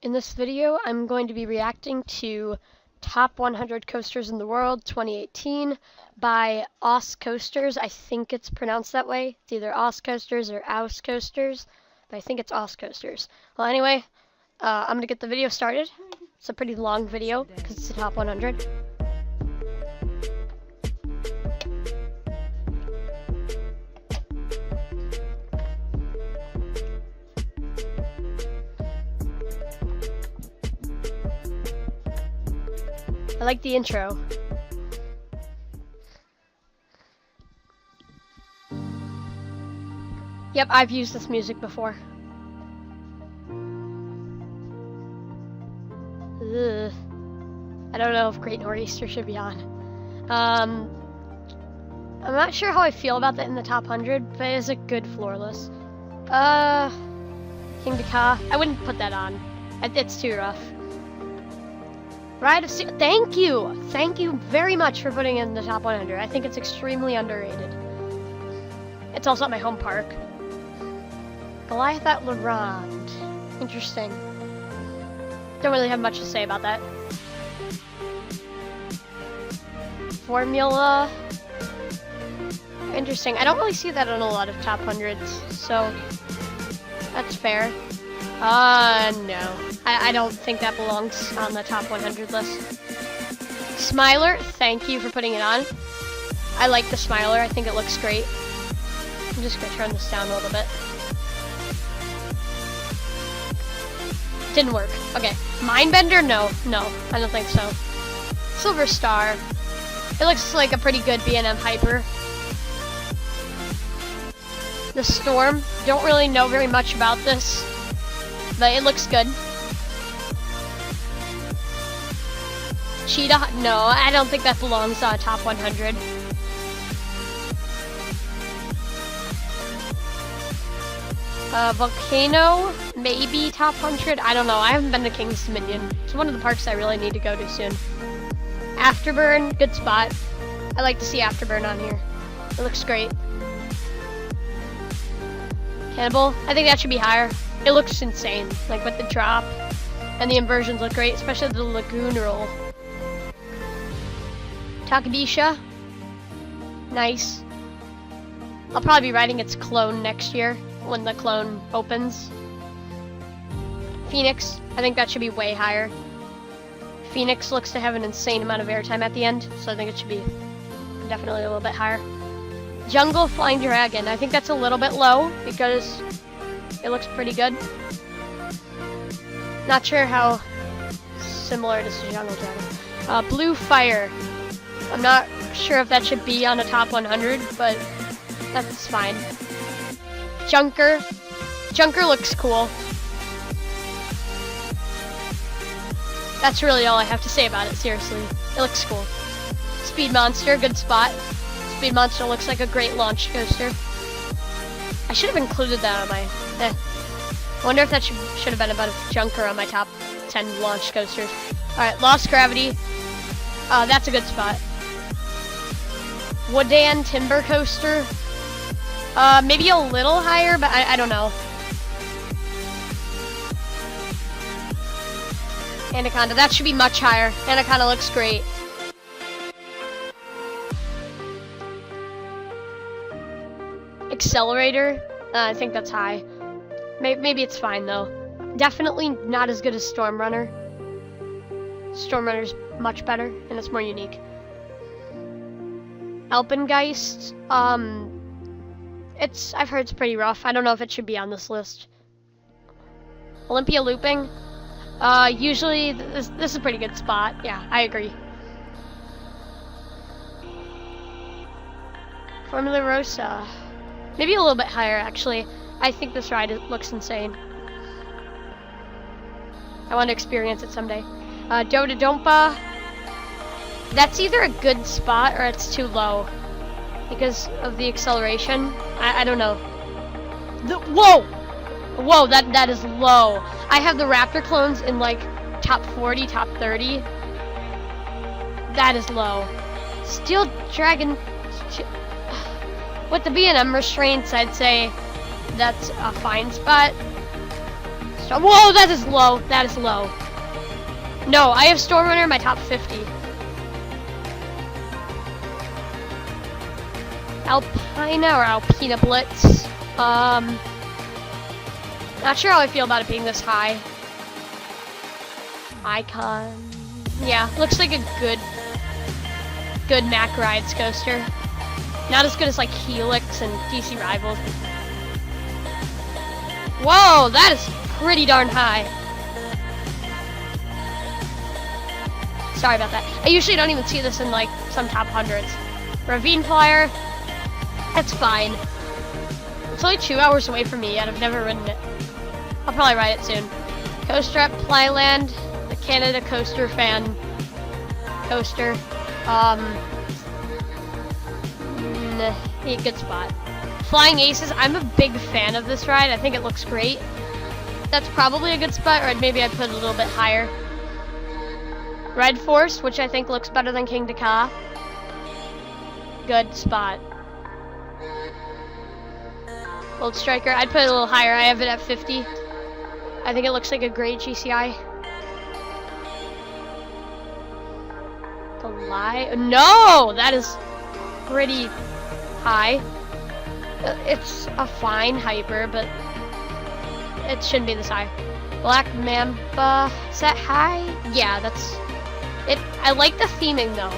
In this video, I'm going to be reacting to Top 100 Coasters in the World 2018 by AusCoasters. I think it's pronounced that way. It's either AusCoasters or AusCoasters, but I think it's AusCoasters. Well, anyway, I'm going to get the video started. It's a pretty long video because it's the Top 100. I like the intro. Yep, I've used this music before. Ugh. I don't know if Great Nor'easter should be on. I'm not sure how I feel about that in the top 100, but it is a good floorless. King Ka. I wouldn't put that on. It's too rough. Ride of Sea. Thank you very much for putting it in the top 100. I think it's extremely underrated. It's also at my home park. Goliath at La Ronde. Interesting. Don't really have much to say about that. Formula. Interesting. I don't really see that on a lot of top 100s, so that's fair. No. I don't think that belongs on the top 100 list. Smiler, thank you for putting it on. I like the Smiler. I think it looks great. I'm just going to turn this down a little bit. Didn't work. Okay. Mindbender? No, I don't think so. Silver Star. It looks like a pretty good B&M Hyper. The Storm. Don't really know very much about this, but it looks good. Cheetah? No, I don't think that belongs on top 100. Volcano? Maybe top 100? I don't know. I haven't been to King's Dominion. It's one of the parks I really need to go to soon. Afterburn? Good spot. I like to see Afterburn on here. It looks great. Cannibal? I think that should be higher. It looks insane, like with the drop. And the inversions look great, especially the Lagoon Roll. Takabisha. Nice. I'll probably be riding its clone next year when the clone opens. Phoenix. I think that should be way higher. Phoenix looks to have an insane amount of airtime at the end, so I think it should be definitely a little bit higher. Jungle Flying Dragon. I think that's a little bit low because it looks pretty good. Not sure how similar it is to Jungle Dragon. Blue Fire. I'm not sure if that should be on a top 100, but that's fine. Junker. Junker looks cool. That's really all I have to say about it, seriously. It looks cool. Speed Monster, good spot. Speed Monster looks like a great launch coaster. I should have included that on my... I wonder if that should have been about a Junker on my top 10 launch coasters. Alright, Lost Gravity. That's a good spot. Wodan Timber Coaster. Maybe a little higher, but I don't know. Anaconda, that should be much higher. Anaconda looks great. Accelerator, I think that's high. Maybe it's fine though. Definitely not as good as Storm Runner. Storm Runner's much better and it's more unique. Alpengeist, I've heard it's pretty rough. I don't know if it should be on this list. Olympia Looping, usually this is a pretty good spot. Yeah, I agree. Formula Rosa, maybe a little bit higher actually. I think this ride looks insane. I want to experience it someday. Dodonpa. That's either a good spot or it's too low because of the acceleration. I don't know. Whoa, that is low. I have the Raptor clones in like top 40, top 30. That is low. Steel Dragon. With the B&M restraints, I'd say that's a fine spot. Whoa, that is low. That is low. No, I have Storm Runner in my top 50. Alpina or Alpina Blitz. Not sure how I feel about it being this high. Icon. Yeah, looks like a good Mac Rides coaster. Not as good as like Helix and DC Rivals. Whoa, that is pretty darn high. Sorry about that. I usually don't even see this in like some top hundreds. Ravine Flyer, that's fine. It's only 2 hours away from me yet. I've never ridden it. I'll probably ride it soon. Coaster at Plyland, the Canada Coaster fan coaster. Good spot. Flying Aces, I'm a big fan of this ride. I think it looks great. That's probably a good spot, or maybe I'd put it a little bit higher. Red Force, which I think looks better than King Dakar. Good spot. Gold Striker, I'd put it a little higher. I have it at 50. I think it looks like a great GCI. The lie? No, that is pretty high. It's a fine hyper, but it shouldn't be this high. Black Mamba, is that high? Yeah, that's it. I like the theming though.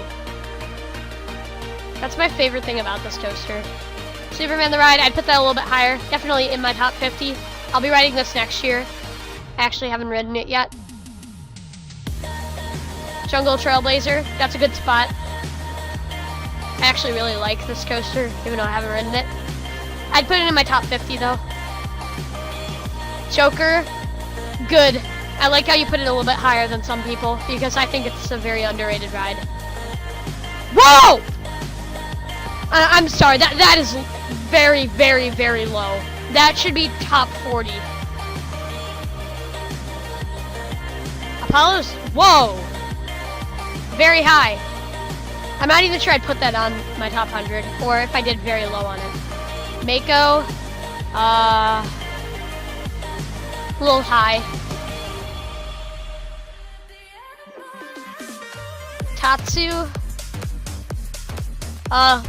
That's my favorite thing about this coaster. Superman the Ride, I'd put that a little bit higher. Definitely in my top 50. I'll be riding this next year. I actually haven't ridden it yet. Jungle Trailblazer, that's a good spot. I actually really like this coaster, even though I haven't ridden it. I'd put it in my top 50 though. Joker, good. I like how you put it a little bit higher than some people because I think it's a very underrated ride. Whoa! I'm sorry, that is very, very, very low. That should be top 40. Apollo's, whoa! Very high. I'm not even sure I'd put that on my top 100, or if I did very low on it. Mako, a little high. Tatsu,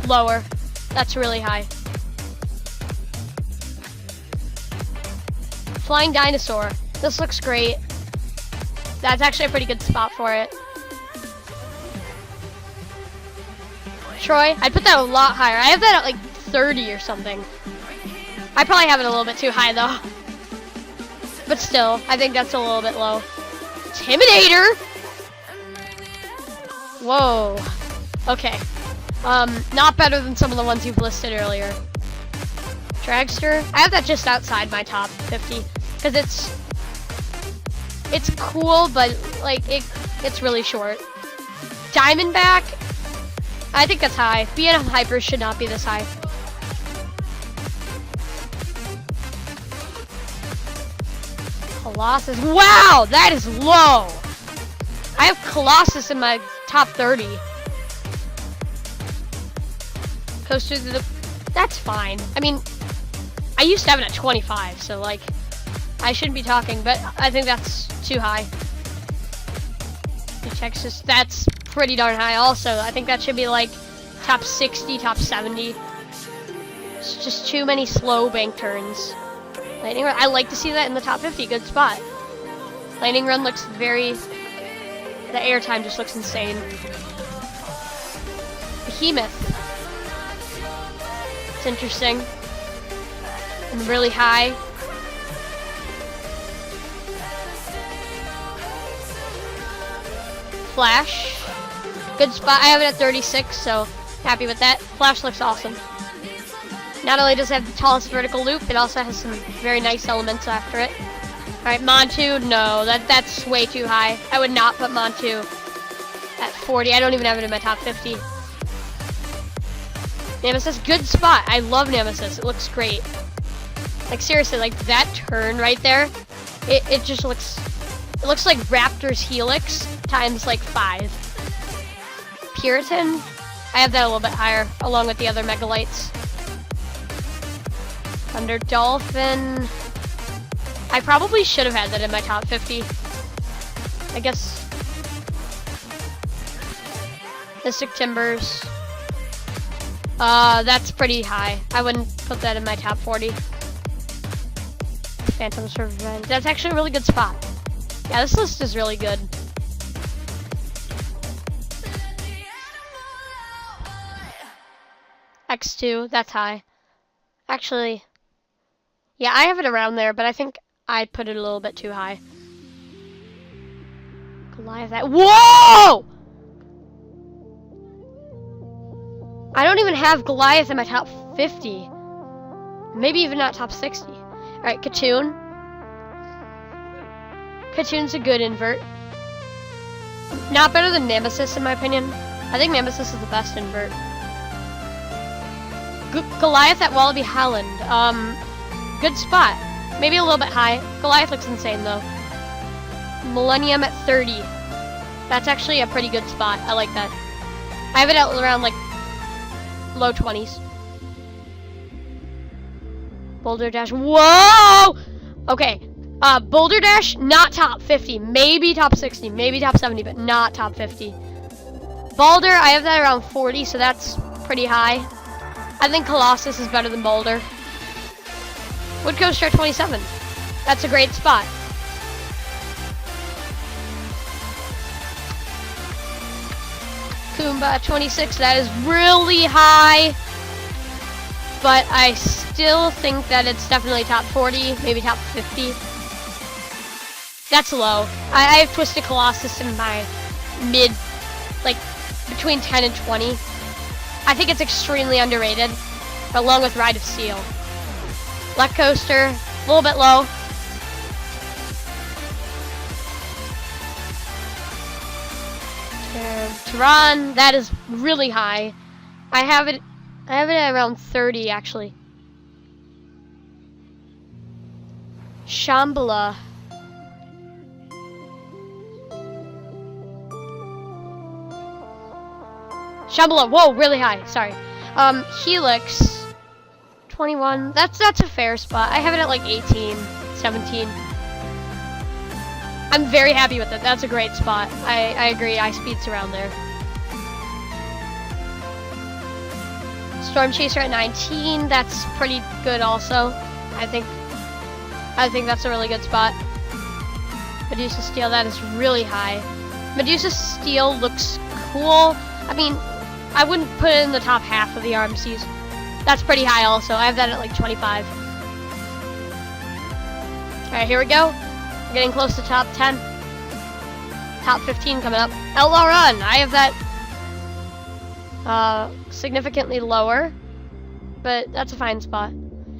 lower. That's really high. Flying Dinosaur, this looks great. That's actually a pretty good spot for it. Troy, I'd put that a lot higher. I have that at like 30 or something. I probably have it a little bit too high though. But still, I think that's a little bit low. Intimidator! Whoa. Okay. Not better than some of the ones you've listed earlier. Dragster, I have that just outside my top 50. Because it's cool, but like it's really short. Diamondback, I think that's high. B&M Hyper should not be this high. Colossus, wow, that is low. I have Colossus in my top 30. Coaster to the, that's fine. I mean, I used to have it at 25, so like, I shouldn't be talking, but I think that's too high. Texas, that's pretty darn high also. I think that should be like top 60, top 70. It's just too many slow bank turns. Lightning Run, I like to see that in the top 50, good spot. Lightning Run looks very, the airtime just looks insane. Behemoth. It's interesting. And really high. Flash, good spot. I have it at 36, so happy with that. Flash looks awesome. Not only does it have the tallest vertical loop, it also has some very nice elements after it. Alright, Montu, no, that's way too high. I would not put Montu at 40. I don't even have it in my top 50. Nemesis, good spot. I love Nemesis. It looks great. Like seriously, like that turn right there, it just looks, it looks like Raptor's Helix times like 5. Puritan, I have that a little bit higher, along with the other Megalites. Thunder Dolphin, I I probably should have had that in my top 50. I guess. Mystic Timbers. That's pretty high. I wouldn't put that in my top 40. Phantom's Revenge. That's actually a really good spot. Yeah, this list is really good. X2, that's high. Actually, yeah, I have it around there, but I think I put it a little bit too high. Goliath, that. Whoa! I don't even have Goliath in my top 50. Maybe even not top 60. Alright, Katoon. Katoon's a good invert. Not better than Nemesis in my opinion. I think Nemesis is the best invert. Goliath at Wallaby Holland. Good spot. Maybe a little bit high. Goliath looks insane though. Millennium at 30. That's actually a pretty good spot. I like that. I have it at around like low 20s. Boulder Dash. Whoa! Okay. Boulder Dash, not top 50. Maybe top 60. Maybe top 70, but not top 50. Boulder, I have that around 40, so that's pretty high. I think Colossus is better than Boulder. Wood Coaster at 27. That's a great spot. Kumba at 26. That is really high. But I still think that it's definitely top 40, maybe top 50. That's low. I have Twisted Colossus in my mid, like between 10 and 20. I think it's extremely underrated, along with Ride of Steel. Luck Coaster, a little bit low. Tehran, that is really high. I have it at around 30 actually. Shambhala. Shambhala, whoa, really high, sorry. Helix, 21, that's a fair spot. I have it at like 18, 17. I'm very happy with it, that's a great spot. I agree, iSpeed's around there. Storm Chaser at 19, that's pretty good also. I think that's a really good spot. Medusa Steel, that is really high. Medusa Steel looks cool. I mean, I wouldn't put it in the top half of the RMCs. That's pretty high also. I have that at like 25. Alright, here we go. We're getting close to top 10. Top 15 coming up. Outlaw Run, I have that significantly lower, but that's a fine spot.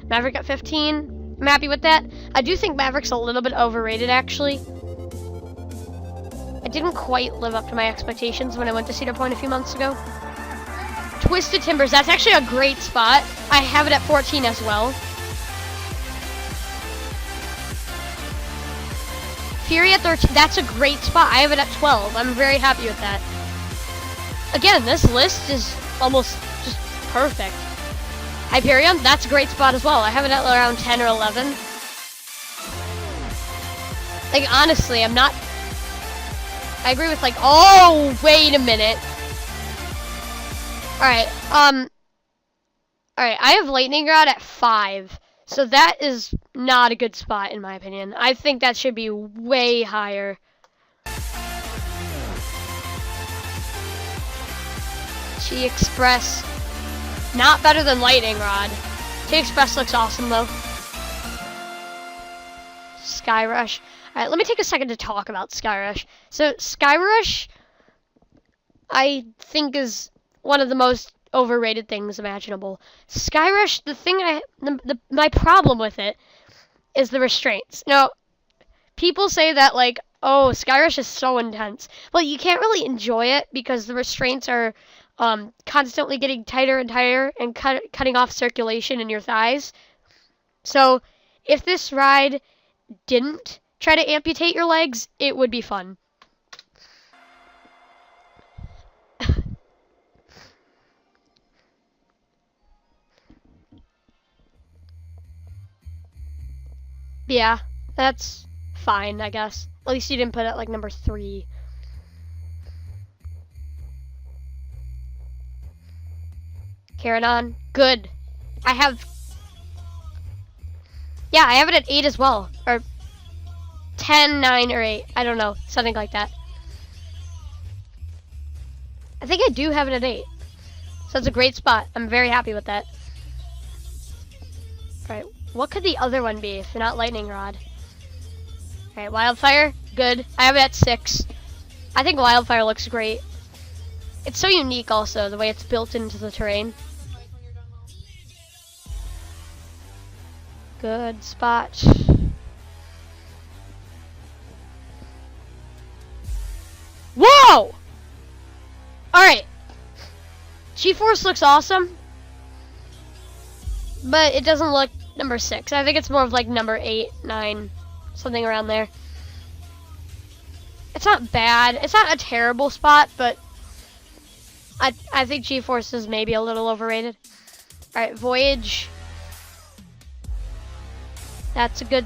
Maverick at 15, I'm happy with that. I do think Maverick's a little bit overrated actually. It didn't quite live up to my expectations when I went to Cedar Point a few months ago. Twisted Timbers, that's actually a great spot. I have it at 14 as well. Fury at 13, that's a great spot. I have it at 12. I'm very happy with that. Again, this list is almost just perfect. Hyperion, that's a great spot as well. I have it at around 10 or 11. Like, honestly, I agree with like, oh, wait a minute. Alright, I have Lightning Rod at 5. So that is not a good spot in my opinion. I think that should be way higher. T-Express, not better than Lightning Rod. T-Express looks awesome though. Sky Rush. Alright, let me take a second to talk about Sky Rush. So Sky Rush, I think is one of the most overrated things imaginable. Sky Rush, my problem with it is the restraints. Now, people say that like, oh, Sky Rush is so intense. Well, you can't really enjoy it because the restraints are constantly getting tighter and tighter and cutting off circulation in your thighs. So, if this ride didn't try to amputate your legs, it would be fun. Yeah, That's fine, I guess. At least you didn't put it like number 3. Carry on. Good. I have it at 8 as well. Or 10, 9, or 8. I don't know. Something like that. I think I do have it at 8. So that's a great spot. I'm very happy with that. Alright, what could the other one be if not lightning rod? Alright, wildfire. Good. I have it at 6. I think wildfire looks great. It's so unique also, the way it's built into the terrain. Good spot. Whoa! Alright. G-Force looks awesome. But it doesn't look number 6. I think it's more of like number 8, 9, something around there. It's not bad. It's not a terrible spot, but I think G-Force is maybe a little overrated. Alright, Voyage. That's a good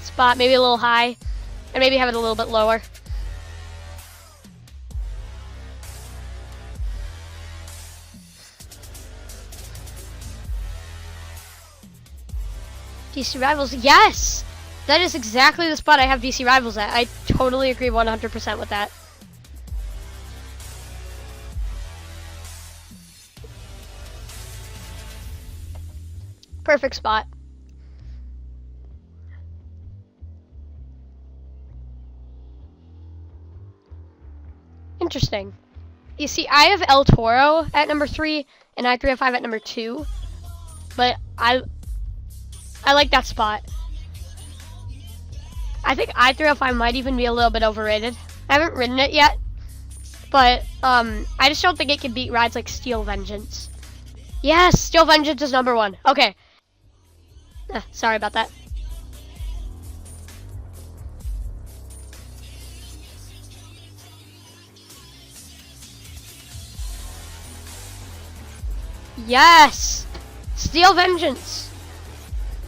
spot. Maybe a little high. And maybe have it a little bit lower. DC Rivals, yes! That is exactly the spot I have DC Rivals at. I totally agree 100% with that. Perfect spot. Interesting. You see, I have El Toro at number 3 and I-305 at number 2, but I like that spot. I think I-305 might even be a little bit overrated. I haven't ridden it yet, but I just don't think it can beat rides like Steel Vengeance. Yes, Steel Vengeance is number 1. Okay. Sorry about that. Yes! Steel Vengeance.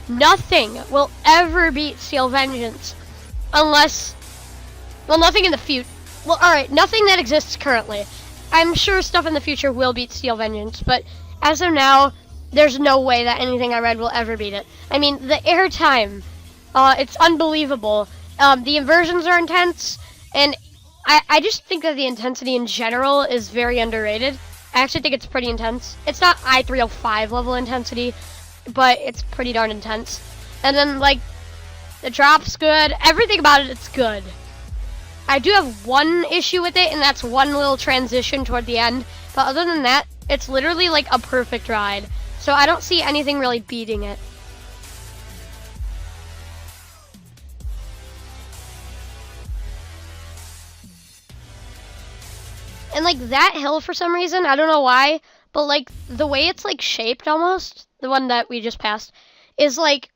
Nothing will ever beat Steel Vengeance. Unless, well, nothing in the future. Well, alright, nothing that exists currently. I'm sure stuff in the future will beat Steel Vengeance, but as of now, there's no way that anything I read will ever beat it. I mean, the airtime, it's unbelievable. The inversions are intense, and I just think that the intensity in general is very underrated. I actually think it's pretty intense. It's not I-305 level intensity, but it's pretty darn intense. And then, like, the drop's good. Everything about it, it's good. I do have one issue with it, and that's one little transition toward the end. But other than that, it's literally like a perfect ride. So I don't see anything really beating it. And like that hill, for some reason, I don't know why, but like the way it's like shaped almost, the one that we just passed, is like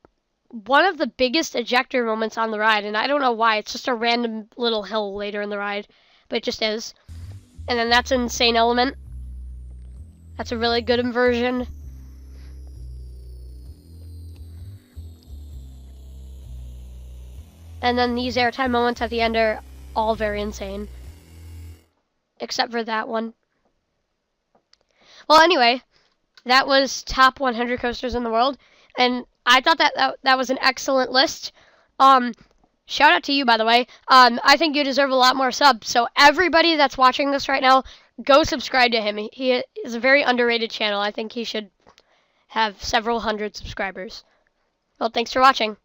one of the biggest ejector moments on the ride. And I don't know why. It's just a random little hill later in the ride, but it just is. And then that's an insane element. That's a really good inversion. And then these airtime moments at the end are all very insane. Except for that one. Well, anyway, that was top 100 coasters in the world. And I thought that was an excellent list. Shout out to you, by the way. I think you deserve a lot more subs. So everybody that's watching this right now, go subscribe to him. He is a very underrated channel. I think he should have several hundred subscribers. Well, thanks for watching.